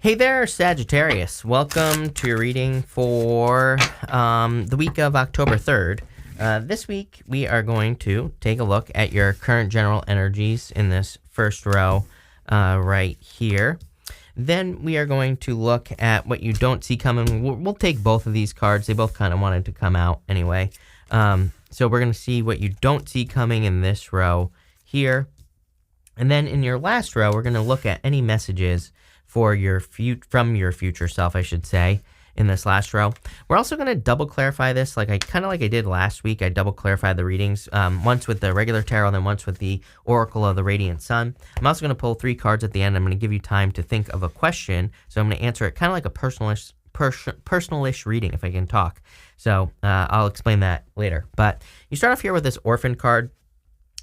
Hey there, Sagittarius. Welcome to your reading for the week of October 3rd. This week, we are going to take a look at your current general energies in this first row right here. Then we are going to look at what you don't see coming. We'll take both of these cards. They both kind of wanted to come out anyway. So we're going to see what you don't see coming in this row here. And then in your last row, we're going to look at any messages for your from your future self, I should say, in this last row. We're also going to double clarify this, like I did last week. I double clarified the readings, once with the regular tarot, then once with the Oracle of the Radiant Sun. I'm also going to pull 3 cards at the end. I'm going to give you time to think of a question, so I'm going to answer it kind of like a personalish reading, if I can talk. So I'll explain that later. But you start off here with this Orphan card.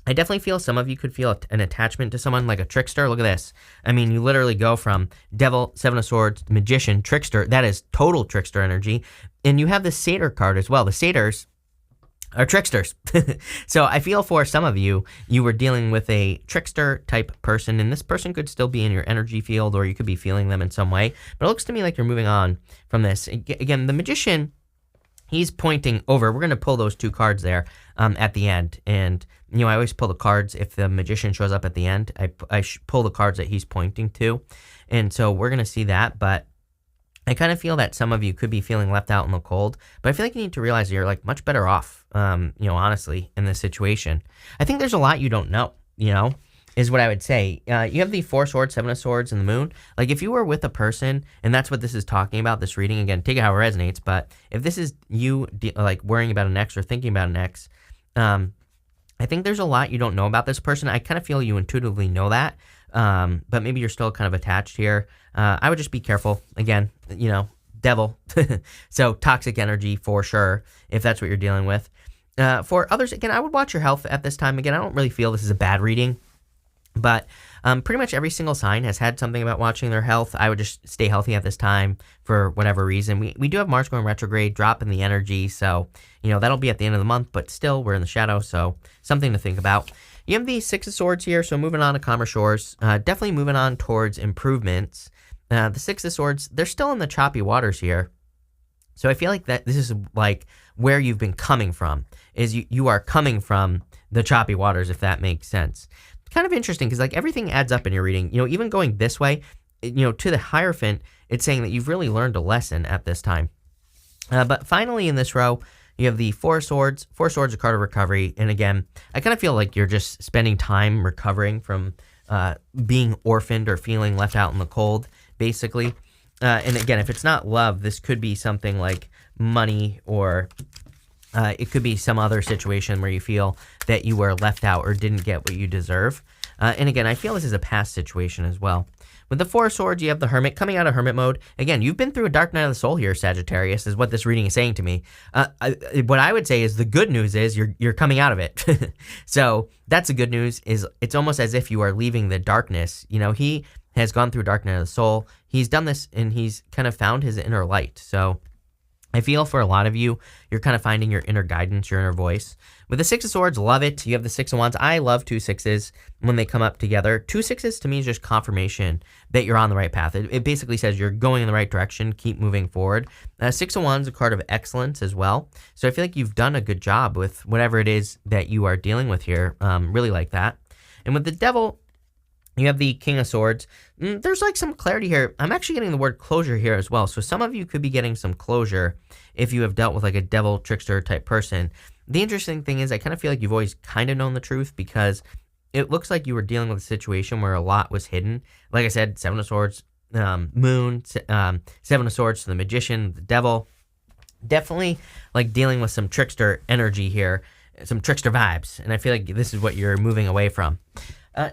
I definitely feel some of you could feel an attachment to someone, like a trickster. Look at this. I mean, you literally go from Devil, Seven of Swords, Magician, Trickster. That is total trickster energy. And you have the Satyr card as well. The Satyrs are tricksters. So I feel for some of you, you were dealing with a trickster type person, and this person could still be in your energy field, or you could be feeling them in some way. But it looks to me like you're moving on from this. Again, the Magician, he's pointing over. We're going to pull those 2 cards there at the end. And, you know, I always pull the cards if the Magician shows up at the end. I pull the cards that he's pointing to. And so we're going to see that. But I kind of feel that some of you could be feeling left out in the cold. But I feel like you need to realize you're, like, much better off, you know, honestly, in this situation. I think there's a lot you don't know, you know, is what I would say. You have the 4 Swords, 7 of Swords, and the Moon. Like, if you were with a person, and that's what this is talking about, this reading, again, take it how it resonates, but if this is you, like, worrying about an ex or thinking about an ex, I think there's a lot you don't know about this person. I kind of feel you intuitively know that, but maybe you're still kind of attached here. I would just be careful. Again, you know, Devil. So toxic energy for sure, if that's what you're dealing with. For others, again, I would watch your health at this time. Again, I don't really feel this is a bad reading. But pretty much every single sign has had something about watching their health. I would just stay healthy at this time for whatever reason. We do have Mars going retrograde, drop in the energy. So, you know, that'll be at the end of the month. But still, we're in the shadow. So something to think about. You have the 6 of Swords here. So moving on to calmer shores. Definitely moving on towards improvements. The 6 of Swords, they're still in the choppy waters here. So I feel like that this is like where you've been coming from. Is you are coming from the choppy waters, if that makes sense. Kind of interesting because like everything adds up in your reading. You know, even going this way, you know, to the Hierophant, it's saying that you've really learned a lesson at this time. But finally in this row, you have the 4 Swords. 4 Swords, a card of recovery. And again, I kind of feel like you're just spending time recovering from being orphaned or feeling left out in the cold, basically. And again, if it's not love, this could be something like money, or it could be some other situation where you feel that you were left out or didn't get what you deserve. And again, I feel this is a past situation as well. With the 4 Swords, you have the Hermit coming out of Hermit mode. Again, you've been through a dark night of the soul here, Sagittarius, is what this reading is saying to me. What I would say is the good news is you're coming out of it. So that's the good news. Is it's almost as if you are leaving the darkness. You know, he has gone through dark night of the soul. He's done this, and he's kind of found his inner light. So I feel for a lot of you, you're kind of finding your inner guidance, your inner voice. With the 6 of Swords, love it. You have the 6 of Wands. I love 2 6s when they come up together. 2 6s to me is just confirmation that you're on the right path. It basically says you're going in the right direction. Keep moving forward. 6 of Wands is a card of excellence as well. So I feel like you've done a good job with whatever it is that you are dealing with here. Really like that. And with the Devil, you have the King of Swords. There's like some clarity here. I'm actually getting the word closure here as well. So some of you could be getting some closure if you have dealt with like a devil trickster type person. The interesting thing is I kind of feel like you've always kind of known the truth, because it looks like you were dealing with a situation where a lot was hidden. Like I said, 7 of Swords, Moon, 7 of Swords to the Magician, the Devil. Definitely like dealing with some trickster energy here, some trickster vibes. And I feel like this is what you're moving away from.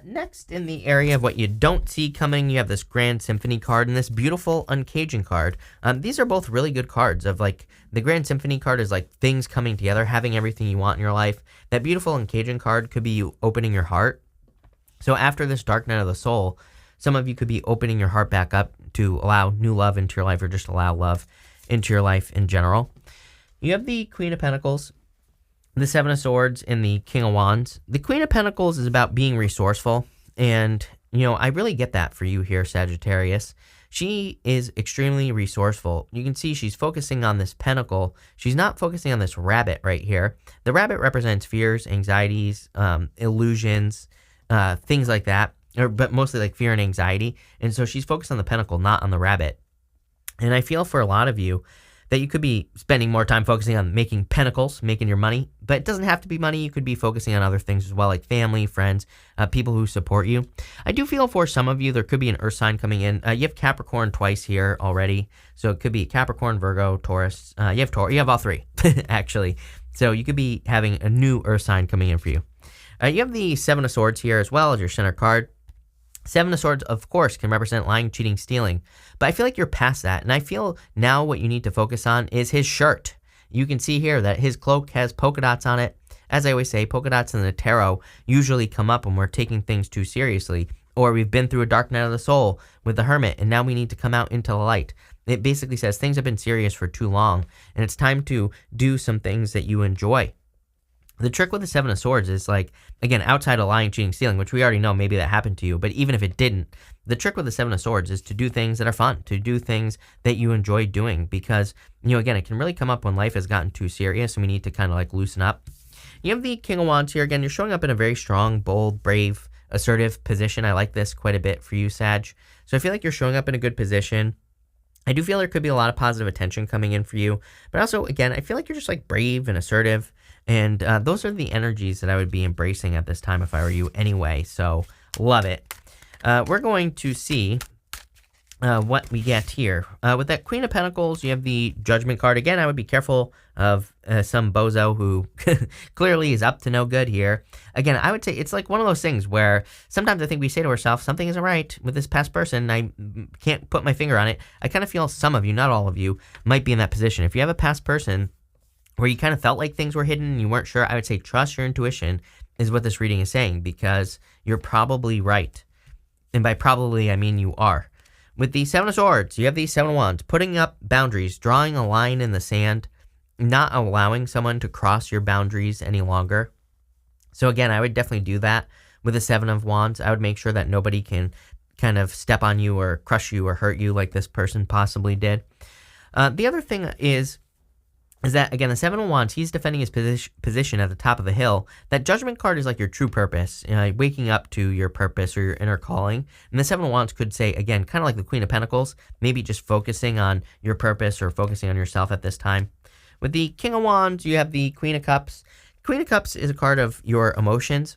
Next, in the area of what you don't see coming, you have this Grand Symphony card and this beautiful Uncaging card. These are both really good cards. Of like the Grand Symphony card is like things coming together, having everything you want in your life. That beautiful Uncaging card could be you opening your heart. So after this dark night of the soul, some of you could be opening your heart back up to allow new love into your life, or just allow love into your life in general. You have the Queen of Pentacles, the 7 of Swords, and the King of Wands. The Queen of Pentacles is about being resourceful, and, you know, I really get that for you here, Sagittarius. she is extremely resourceful. You can see she's focusing on this pentacle. She's not focusing on this rabbit right here. The rabbit represents fears, anxieties, illusions, things like that, but mostly like fear and anxiety. And so she's focused on the pentacle, not on the rabbit. And I feel for a lot of you that you could be spending more time focusing on making pentacles, making your money, but it doesn't have to be money. You could be focusing on other things as well, like family, friends, people who support you. I do feel for some of you, there could be an earth sign coming in. You have Capricorn twice here already, so it could be Capricorn, Virgo, Taurus. You have all three, actually. So you could be having a new earth sign coming in for you. You have the Seven of Swords here as well as your center card. Seven of Swords, of course, can represent lying, cheating, stealing. But I feel like you're past that. And I feel now what you need to focus on is his shirt. You can see here that his cloak has polka dots on it. As I always say, polka dots in the tarot usually come up when we're taking things too seriously. Or we've been through a dark night of the soul with the hermit, and now we need to come out into the light. It basically says things have been serious for too long, and it's time to do some things that you enjoy. The trick with the Seven of Swords is like, again, outside of lying, cheating, stealing, which we already know maybe that happened to you, but even if it didn't, the trick with the Seven of Swords is to do things that are fun, to do things that you enjoy doing, because, again, it can really come up when life has gotten too serious and we need to kind of like loosen up. You have the King of Wands here. Again, you're showing up in a very strong, bold, brave, assertive position. I like this quite a bit for you, Sag. So I feel like you're showing up in a good position. I do feel there could be a lot of positive attention coming in for you, but also, again, I feel like you're just like brave and assertive. And those are the energies that I would be embracing at this time if I were you anyway. So love it. We're going to see what we get here. With that Queen of Pentacles, you have the Judgment card. Again, I would be careful of some bozo who clearly is up to no good here. Again, I would say it's like one of those things where sometimes I think we say to ourselves, something isn't right with this past person. I can't put my finger on it. I kind of feel some of you, not all of you, might be in that position. If you have a past person where you kind of felt like things were hidden and you weren't sure, I would say trust your intuition is what this reading is saying, because you're probably right. And by probably, I mean you are. With the Seven of Swords, you have the Seven of Wands, putting up boundaries, drawing a line in the sand, not allowing someone to cross your boundaries any longer. So again, I would definitely do that with the Seven of Wands. I would make sure that nobody can kind of step on you or crush you or hurt you like this person possibly did. The other thing is that, again, the Seven of Wands, he's defending his position at the top of the hill. That Judgment card is like your true purpose, waking up to your purpose or your inner calling. And the Seven of Wands could say, again, kind of like the Queen of Pentacles, maybe just focusing on your purpose or focusing on yourself at this time. With the King of Wands, you have the Queen of Cups. Queen of Cups is a card of your emotions.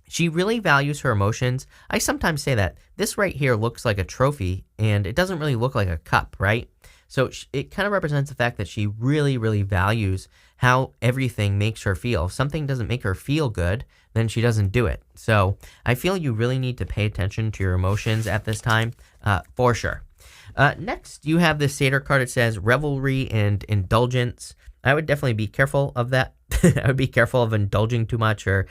She really values her emotions. I sometimes say that this right here looks like a trophy, and it doesn't really look like a cup, right? So it kind of represents the fact that she really, really values how everything makes her feel. If something doesn't make her feel good, then she doesn't do it. So I feel you really need to pay attention to your emotions at this time, for sure. Next, you have this Satyr card. It says revelry and indulgence. I would definitely be careful of that. I would be careful of indulging too much or,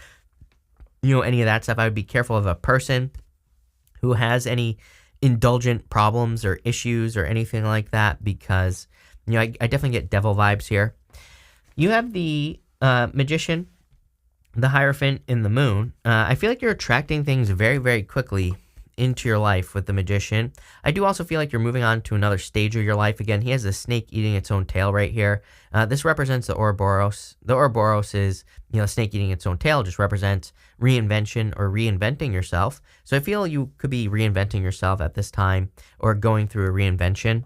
any of that stuff. I would be careful of a person who has any indulgent problems or issues or anything like that, because I definitely get devil vibes here. You have the Magician, the Hierophant, and the Moon. I feel like you're attracting things very, very quickly into your life with the Magician. I do also feel like you're moving on to another stage of your life. Again, he has a snake eating its own tail right here. This represents the Ouroboros. The Ouroboros is, snake eating its own tail, just represents reinvention or reinventing yourself. So I feel you could be reinventing yourself at this time or going through a reinvention.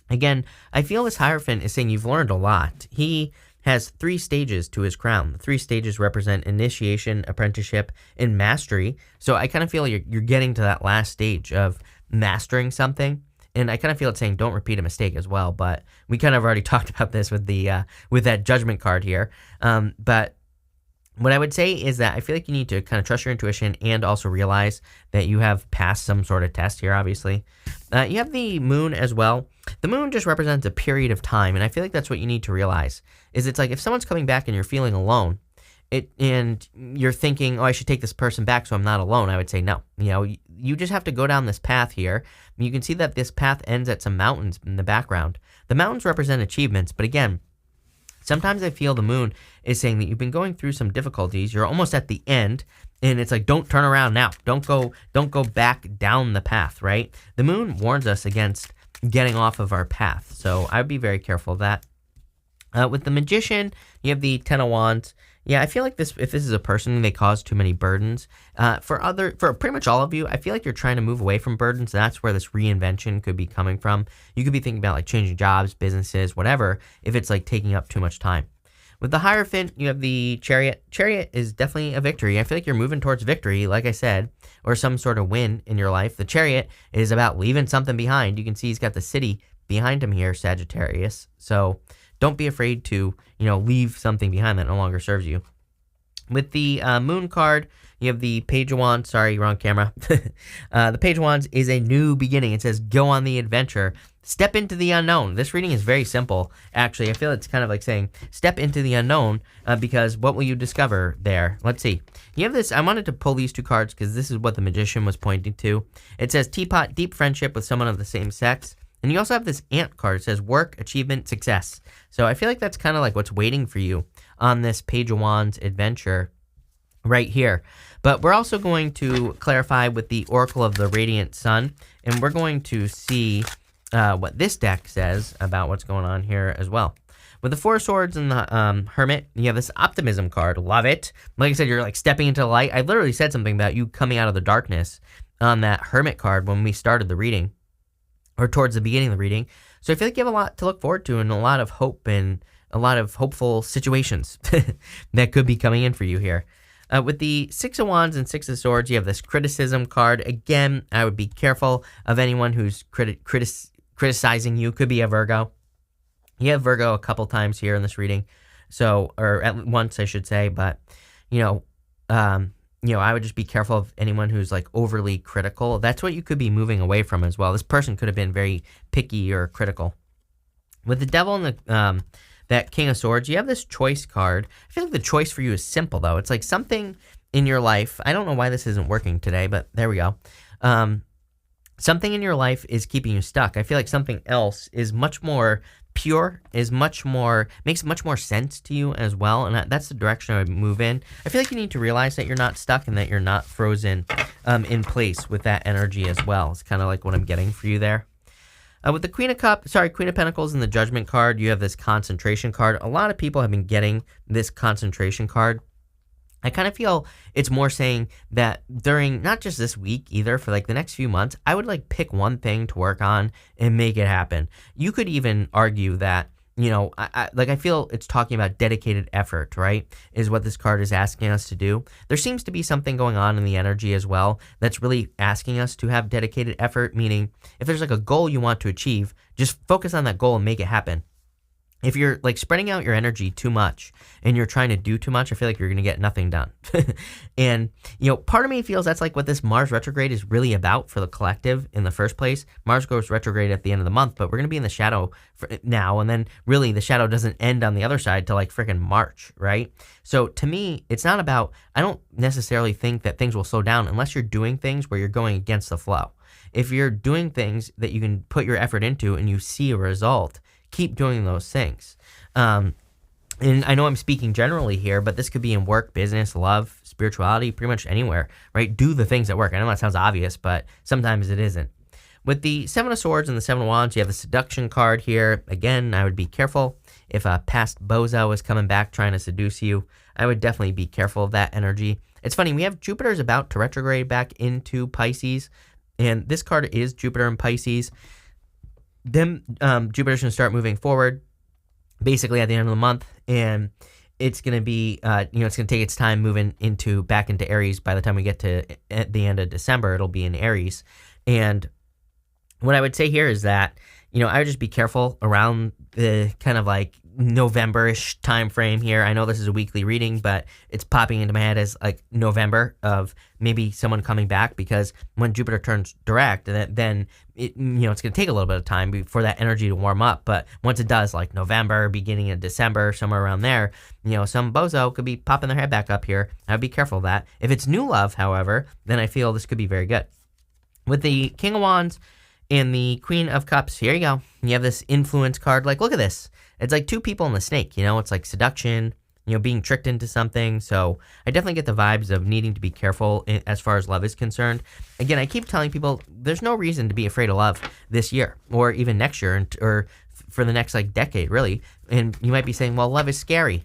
Again, I feel this Hierophant is saying you've learned a lot. He has 3 stages to his crown. The 3 stages represent initiation, apprenticeship, and mastery. So I kind of feel you're getting to that last stage of mastering something. And I kind of feel it's saying don't repeat a mistake as well. But we kind of already talked about this with the with that Judgment card here. But what I would say is that I feel like you need to kind of trust your intuition and also realize that you have passed some sort of test here, obviously. You have the Moon as well. The Moon just represents a period of time, and I feel like that's what you need to realize. Is it's like if someone's coming back and you're feeling alone, and you're thinking, oh, I should take this person back so I'm not alone, I would say no. You just have to go down this path here. You can see that this path ends at some mountains in the background. The mountains represent achievements, but again, sometimes I feel the Moon is saying that you've been going through some difficulties. You're almost at the end, And it's like, don't turn around now. Don't go back down the path, right? The moon warns us against getting off of our path. So I would be very careful of that. With the Magician, you have the Ten of Wands. Yeah, I feel like if this is a person, they cause too many burdens. For pretty much all of you, I feel like you're trying to move away from burdens. That's where this reinvention could be coming from. You could be thinking about like changing jobs, businesses, whatever, if it's like taking up too much time. With the Hierophant, you have the Chariot. Chariot is definitely a victory. I feel like you're moving towards victory, like I said, or some sort of win in your life. The Chariot is about leaving something behind. You can see he's got the city behind him here, Sagittarius. So don't be afraid to, leave something behind that no longer serves you. With the Moon card, you have the Page of Wands. Sorry, wrong camera. The Page of Wands is a new beginning. It says, go on the adventure. Step into the unknown. This reading is very simple, actually. I feel it's kind of like saying, step into the unknown, because what will you discover there? Let's see. You have this. I wanted to pull these two cards because this is what the Magician was pointing to. It says, Teapot, deep friendship with someone of the same sex. And you also have this Ant card. It says work, achievement, success. So I feel like that's kind of like what's waiting for you on this Page of Wands adventure right here. But we're also going to clarify with the Oracle of the Radiant Sun. And we're going to see what this deck says about what's going on here as well. With the Four of Swords and the Hermit, you have this Optimism card. Love it. Like I said, you're like stepping into the light. I literally said something about you coming out of the darkness on that Hermit card when we started the reading, or towards the beginning of the reading. So I feel like you have a lot to look forward to and a lot of hope and a lot of hopeful situations that could be coming in for you here. With the Six of Wands and Six of Swords, you have this Criticism card. Again, I would be careful of anyone who's criticizing you. Could be a Virgo. You have Virgo a couple times here in this reading. So, or at once, I should say. But, I would just be careful of anyone who's like overly critical. That's what you could be moving away from as well. This person could have been very picky or critical. With the Devil and the that King of Swords, you have this choice card. I feel like the choice for you is simple, though. It's like something in your life. I don't know why this isn't working today, but there we go. Something in your life is keeping you stuck. I feel like something else is much more pure, makes much more sense to you as well, and that's the direction I would move in. I feel like you need to realize that you're not stuck and that you're not frozen in place with that energy as well. It's kind of like what I'm getting for you there. With the Queen of Pentacles and the Judgment card, you have this concentration card. A lot of people have been getting this concentration card. I kind of feel it's more saying that during not just this week either, for like the next few months, I would like pick one thing to work on and make it happen. You could even argue that, I feel it's talking about dedicated effort, right? Is what this card is asking us to do. There seems to be something going on in the energy as well that's really asking us to have dedicated effort, meaning if there's like a goal you want to achieve, just focus on that goal and make it happen. If you're like spreading out your energy too much and you're trying to do too much, I feel like you're going to get nothing done. And, part of me feels that's like what this Mars retrograde is really about for the collective in the first place. Mars goes retrograde at the end of the month, but we're going to be in the shadow for now. And then really the shadow doesn't end on the other side till like freaking March, right? So to me, it's not about, I don't necessarily think that things will slow down unless you're doing things where you're going against the flow. If you're doing things that you can put your effort into and you see a result, keep doing those things. And I know I'm speaking generally here, but this could be in work, business, love, spirituality, pretty much anywhere, right? Do the things that work. I know that sounds obvious, but sometimes it isn't. With the Seven of Swords and the Seven of Wands, you have the Seduction card here. Again, I would be careful. If a past bozo is coming back trying to seduce you, I would definitely be careful of that energy. It's funny, we have Jupiter's about to retrograde back into Pisces, and this card is Jupiter in Pisces. Then Jupiter's going to start moving forward basically at the end of the month, and it's going to be, it's going to take its time moving back into Aries. By the time we get to at the end of December, it'll be in Aries. And what I would say here is that, I would just be careful around the kind of like November-ish time frame here. I know this is a weekly reading, but it's popping into my head as like November of maybe someone coming back, because when Jupiter turns direct, then it, it's going to take a little bit of time for that energy to warm up. But once it does, like November, beginning of December, somewhere around there, some bozo could be popping their head back up here. I'd be careful of that. If it's new love, however, then I feel this could be very good. With the King of Wands and the Queen of Cups, here you go. You have this Influence card. Like, look at this. It's like two people in the snake, it's like seduction, being tricked into something. So I definitely get the vibes of needing to be careful as far as love is concerned. Again, I keep telling people there's no reason to be afraid of love this year or even next year or for the next like decade, really. And you might be saying, well, love is scary.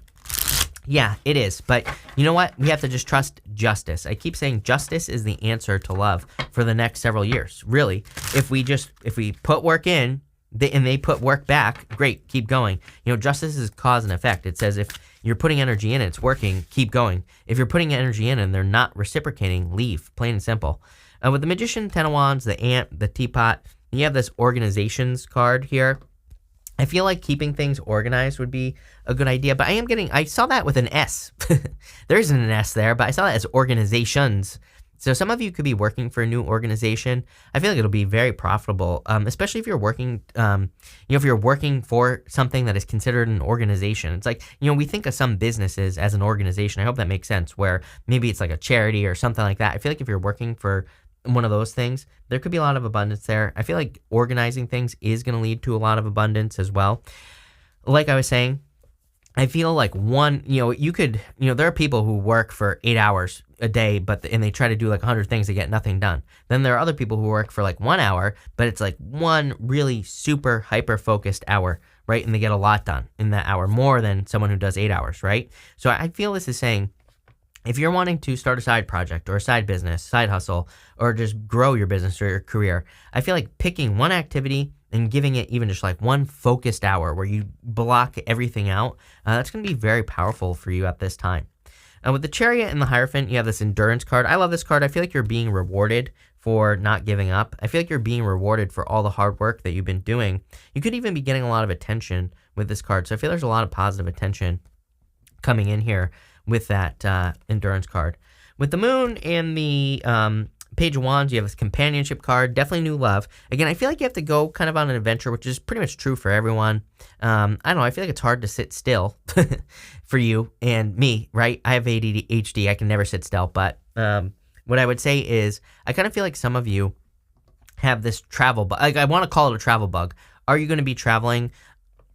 Yeah, it is. But you know what? We have to just trust justice. I keep saying justice is the answer to love for the next several years. Really, if we put work in and they put work back, great, keep going. Justice is cause and effect. It says if you're putting energy in, it's working, keep going. If you're putting energy in and they're not reciprocating, leave, plain and simple. With the Magician, Ten of Wands, the Ant, the Teapot, you have this organizations card here. I feel like keeping things organized would be a good idea, but I saw that with an S. There isn't an S there, but I saw that as organizations. So some of you could be working for a new organization. I feel like it'll be very profitable, especially if you're working, if you're working for something that is considered an organization. It's like, we think of some businesses as an organization. I hope that makes sense, where maybe it's like a charity or something like that. I feel like if you're working for one of those things, there could be a lot of abundance there. I feel like organizing things is going to lead to a lot of abundance as well. Like I was saying, I feel like there are people who work for 8 hours a day, and they try to do like 100 things to get nothing done. Then there are other people who work for like 1 hour, but it's like one really super hyper focused hour, right? And they get a lot done in that hour, more than someone who does 8 hours, right? So I feel this is saying, if you're wanting to start a side project or a side business, side hustle, or just grow your business or your career, I feel like picking one activity and giving it even just like one focused hour where you block everything out, that's going to be very powerful for you at this time. With the Chariot and the Hierophant, you have this endurance card. I love this card. I feel like you're being rewarded for not giving up. I feel like you're being rewarded for all the hard work that you've been doing. You could even be getting a lot of attention with this card. So I feel there's a lot of positive attention coming in here with that endurance card. With the Moon and the Page of Wands, you have this companionship card, definitely new love. Again, I feel like you have to go kind of on an adventure, which is pretty much true for everyone. I don't know, I feel like it's hard to sit still for you and me, right? I have ADHD, I can never sit still, but what I would say is I kind of feel like some of you have this travel bug. I want to call it a travel bug. Are you going to be traveling?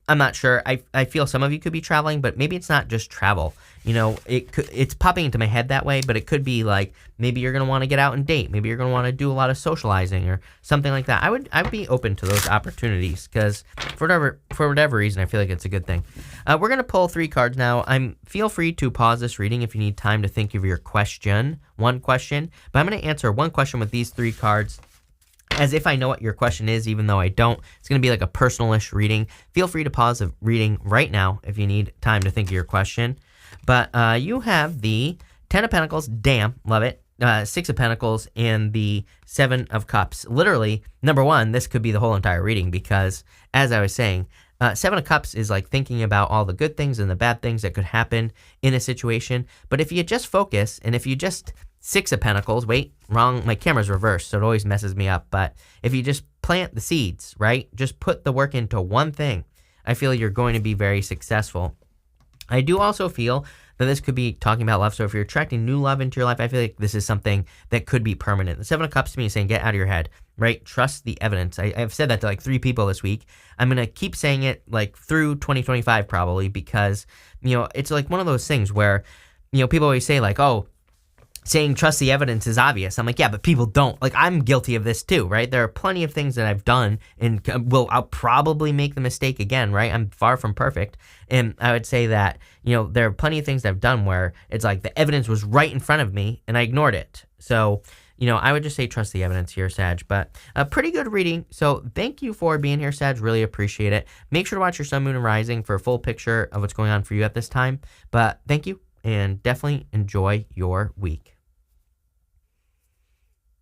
I'm not sure. I feel some of you could be traveling, but maybe it's not just travel. It's popping into my head that way, but it could be like maybe you're going to want to get out and date. Maybe you're going to want to do a lot of socializing or something like that. I would be open to those opportunities because for whatever reason, I feel like it's a good thing. We're going to pull 3 cards now. Feel free to pause this reading if you need time to think of your one question, but I'm going to answer one question with these 3 cards, as if I know what your question is, even though I don't. It's going to be like a personal-ish reading. Feel free to pause the reading right now if you need time to think of your question. But you have the 10 of Pentacles, damn, love it, 6 of Pentacles, and the 7 of Cups. Literally, number one, this could be the whole entire reading because, as I was saying, 7 of Cups is like thinking about all the good things and the bad things that could happen in a situation. But if you just focus, and if you just 6 of Pentacles, wait, wrong, my camera's reversed, so it always messes me up. But if you just plant the seeds, right, just put the work into one thing, I feel you're going to be very successful. I do also feel that this could be talking about love. So if you're attracting new love into your life, I feel like this is something that could be permanent. The 7 of Cups to me is saying, get out of your head, right? Trust the evidence. I've said that to like 3 people this week. I'm going to keep saying it like through 2025 probably because, it's like one of those things where, people always say like, oh, saying trust the evidence is obvious. I'm like, yeah, but people don't. Like, I'm guilty of this too, right? There are plenty of things that I've done and I'll probably make the mistake again, right? I'm far from perfect. And I would say that, there are plenty of things that I've done where it's like the evidence was right in front of me and I ignored it. So, I would just say trust the evidence here, Sag. But a pretty good reading. So thank you for being here, Sag. Really appreciate it. Make sure to watch your sun, moon, and rising for a full picture of what's going on for you at this time. But thank you and definitely enjoy your week.